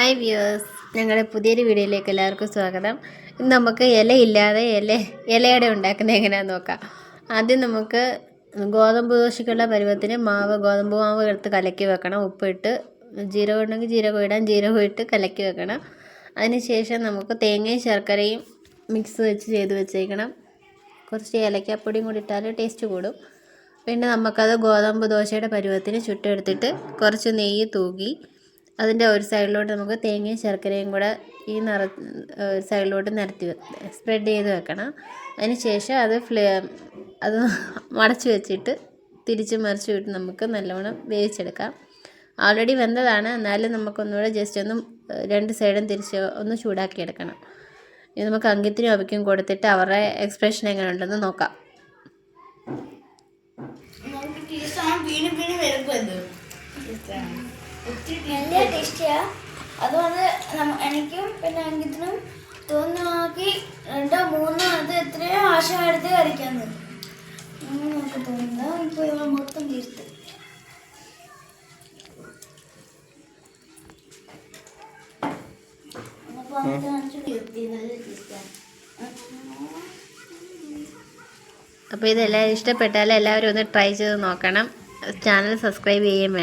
Hi viewers, ഞങ്ങളുടെ പുതിയൊരു വീഡിയോയിലേക്ക് എല്ലാവർക്കും സ്വാഗതം. ഇന്ന് നമുക്ക് ഇലയില്ലാതെ ഇലയട ഉണ്ടാക്കുന്നത് എങ്ങനെയാണെന്ന് നോക്കാം. ആദ്യം നമുക്ക് ഗോതമ്പ് ദോശയ്ക്കുള്ള പരുവത്തിന് ഗോതമ്പ് മാവ് എടുത്ത് കലക്കി വെക്കണം. ഉപ്പിട്ട്, ജീരകം ഉണ്ടെങ്കിൽ ജീരകം ഇടാം, ജീരകം ഇട്ട് കലക്കി വെക്കണം. അതിനുശേഷം നമുക്ക് തേങ്ങയും ശർക്കരയും മിക്സ് ചെയ്ത് വെച്ചേക്കണം. കുറച്ച് ഏലക്കാപ്പൊടിയും കൂടി ഇട്ടാൽ ടേസ്റ്റ് കൂടും. പിന്നെ നമുക്കത് ഗോതമ്പ് ദോശയുടെ പരുവത്തിന് ചുട്ടെടുത്തിട്ട് കുറച്ച് നെയ്യ് തൂകി അതിൻ്റെ ഒരു സൈഡിലോട്ട് നമുക്ക് തേങ്ങയും ശർക്കരയും കൂടെ ഈ സൈഡിലോട്ട് സ്പ്രെഡ് ചെയ്ത് വെക്കണം. അതിന് ശേഷം അത് മടച്ച് വെച്ചിട്ട് തിരിച്ച് മറിച്ച് വിട്ട് നമുക്ക് നല്ലവണ്ണം വേവിച്ചെടുക്കാം. ഓൾറെഡി വെന്തതാണ്, എന്നാലും നമുക്കൊന്നുകൂടെ ജസ്റ്റ് രണ്ട് സൈഡും ഒന്ന് ചൂടാക്കി എടുക്കണം. ഇത് നമുക്ക് അങ്കിത്തിനും അവയ്ക്കും കൊടുത്തിട്ട് അവരുടെ എക്സ്പ്രഷൻ എങ്ങനെ ഉണ്ടെന്ന് നോക്കാം. നല്ല ടേസ്റ്റിയാണ്. അതുകൊണ്ട് എനിക്കും പിന്നെ അങ്കിത്തിനും തോന്നുവാക്കി 2-3 അത് എത്രയോ ആശയം എടുത്ത് കഴിക്കാന്ന് നമുക്ക് തോന്നുന്നു. ഇപ്പോൾ ഇവ മൊത്തം തീർത്ത് അപ്പോൾ ഇതെല്ലാവരും ഇഷ്ടപ്പെട്ടാൽ എല്ലാവരും ഒന്ന് ട്രൈ ചെയ്ത് നോക്കണം. ചാനൽ സബ്സ്ക്രൈബ് ചെയ്യുകയും വേണം.